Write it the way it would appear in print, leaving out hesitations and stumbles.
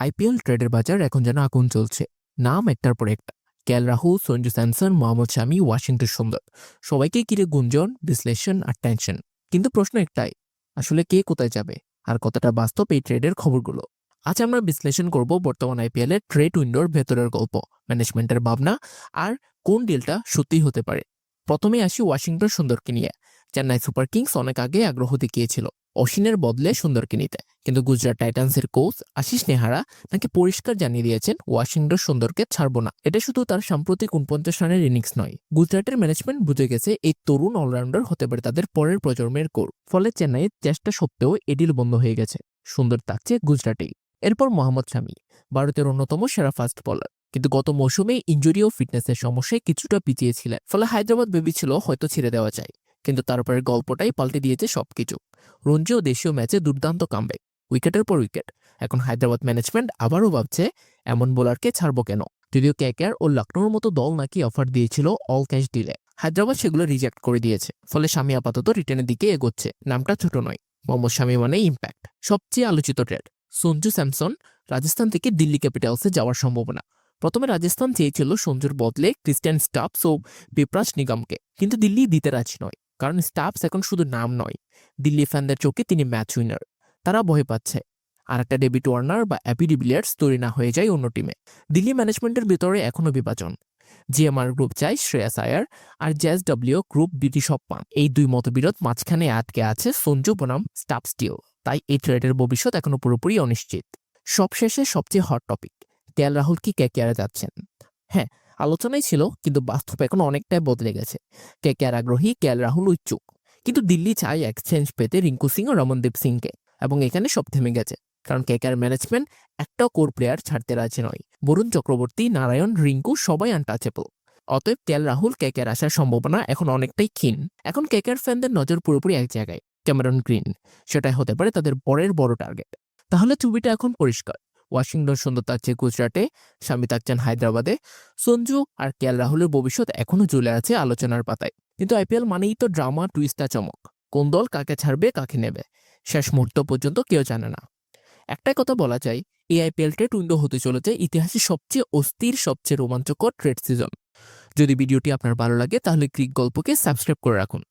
IPL ট্রেডের বাজার এখন যেন আগুন চলছে। নাম একটার পর একটা। কেএল রাহুল, সঞ্জু স্যামসন, মোহাম্মদ শামি, ওয়াশিংটন সুন্দর, সবাইকে ঘিরে গুঞ্জন, বিশ্লেষণ আর টেনশন। কিন্তু প্রশ্ন একটাই, আসলে কে কোথায় যাবে আর কতটা বাস্তব এই ট্রেডের খবরগুলো। আজ আমরা বিশ্লেষণ করব বর্তমান আইপিএল এর ট্রেড উইন্ডোর ভেতরের গল্প, ম্যানেজমেন্টের ভাবনা আর কোন ডিলটা সত্যি হতে পারে। প্রথমে আসি ওয়াশিংটন সুন্দরকে নিয়ে। চেন্নাই সুপার কিংস অনেক আগে আগ্রহ দেখিয়েছিল অশ্বিনের বদলে সুন্দরকে নিতে, কিন্তু গুজরাট টাইটান্সের কোচ আশিস নেহারা নাকি পরিষ্কার জানিয়ে দিয়েছেন ওয়াশিংটন সুন্দরকে ছাড়বো না। এটা শুধু তার সাম্প্রতিক ৪৯ রানের ইনিংস নয়, গুজরাটের ম্যানেজমেন্ট বুঝে গেছে এই তরুণ অলরাউন্ডার হতে পারে তাদের পরের প্রজন্মের কোর। ফলে চেন্নাইয়ের চেষ্টা সত্ত্বেও এডিল বন্ধ হয়ে গেছে। সুন্দর থাকছে গুজরাটেই। এরপর মোহাম্মদ শামি, ভারতের অন্যতম সেরা ফাস্ট বোলার, কিন্তু গত মৌসুমে ইনজুরি ও ফিটনেসের সমস্যায় কিছুটা পিছিয়েছিলেন। ফলে হায়দ্রাবাদ ভেবেছিল হয়তো ছেড়ে দেওয়া যায়, কিন্তু তারপরের গল্পটাই পাল্টে দিয়েছে সবকিছু। রঞ্জি ও দেশীয় ম্যাচে দুর্দান্ত কামব্যাক, উইকেটের পর উইকেট। এখন হায়দ্রাবাদ ম্যানেজমেন্ট আবারও ভাবছে এমন বোলারকে ছাড়বো কেন। যদিও কেকেআর ও লখনৌর মতো দল নাকি অফার দিয়েছিল অল ক্যাশ ডিলে, হায়দ্রাবাদ সেগুলো রিজেক্ট করে দিয়েছে। ফলে শামি আপাতত রিটার্নের দিকে এগোচ্ছে। নামটা ছোট নয়, মোহাম্মদ শামি মানে ইম্প্যাক্ট। সবচেয়ে আলোচিত ট্রেড সঞ্জু স্যামসন, রাজস্থান থেকে দিল্লি ক্যাপিটালসে যাওয়ার সম্ভাবনা। প্রথমে রাজস্থান চেয়েছিল সঞ্জুর বদলে ক্রিস্টিয়ান স্টাফস ও বিপ্রাস নিগমকে, কিন্তু দিল্লি দিতে রাজি নয়। কারণ স্টাফস এখন শুধু নাম নয়, দিল্লি ফ্যানদের চোখে তিনি ম্যাচ উইনার। তারা ভয় পাচ্ছে আর একটা ডেভিড ওয়ার্নার বা অ্যাপি ডিভিলিয়ার্স তৈরি না হয়ে যায় অন্য টিমে। দিল্লি ম্যানেজমেন্টের ভিতরে এখনও বিভাজন। জিএমআর গ্রুপ চাই শ্রেয়াস আয়ার, আর জেএসডব্লিউ গ্রুপ বিউটি সব পান। এই দুই মতবিরোধ মাঝখানে আটকে আছে সঞ্জু বনাম স্টাফ স্টিল। তাই এই ট্রেডের ভবিষ্যৎ এখনো পুরোপুরি অনিশ্চিত। সবশেষে সবচেয়ে হট টপিক, কেএল রাহুল কি কেকেআরে যাচ্ছেন? হ্যাঁ, আলোচনায় ছিল, কিন্তু বাস্তব এখন অনেকটাই বদলে গেছে। কেকেআর আগ্রহী, কেএল রাহুল ইচ্ছুক, কিন্তু দিল্লি চায় এক্সচেঞ্জ পেতে রিঙ্কু সিং ও রমনদীপ সিংকে। এবং এখানে সব থেমে গেছে, কারণ কেকেআর ম্যানেজমেন্ট একটাও কোর প্লেয়ার ছাড়তে রাজি নয়। বরুণ চক্রবর্তী, নারায়ণ, রিঙ্কু সবাই আনটাচেবল। অতএব কেএল রাহুল কেকেআর আসার সম্ভাবনা এখন অনেকটাই ক্ষীণ। এখন কেকেআর ফ্যানদের নজর পুরোপুরি এক জায়গায়, ক্যামেরন গ্রিন। সেটাই হতে পারে তাদের পরের বড় টার্গেট। তাহলে ছবিটা এখন পরিষ্কার। ওয়াশিংটন সুন্দর থাকছে গুজরাটে, শামি থাকছেন হায়দ্রাবাদে, সঞ্জু আর কেএল রাহুলের ভবিষ্যৎ এখনো ঝুলে আছে আলোচনার পাতায়। কিন্তু আইপিএল মানেই তো ড্রামা, টুইস্টা, চমক। কোন দল কাকে ছাড়বে, কাকে নেবে, শেষ মুহূর্ত পর্যন্ত কেউ জানে না। একটাই কথা বলা যায়, এই আইপিএল ট্রেড উইন্ডো হতে চলেছে ইতিহাসের সবচেয়ে অস্থির, সবচেয়ে রোমাঞ্চকর ট্রেড সিজন। যদি ভিডিওটি আপনার ভালো লাগে তাহলে ক্রিক গল্পকে সাবস্ক্রাইব করে রাখুন।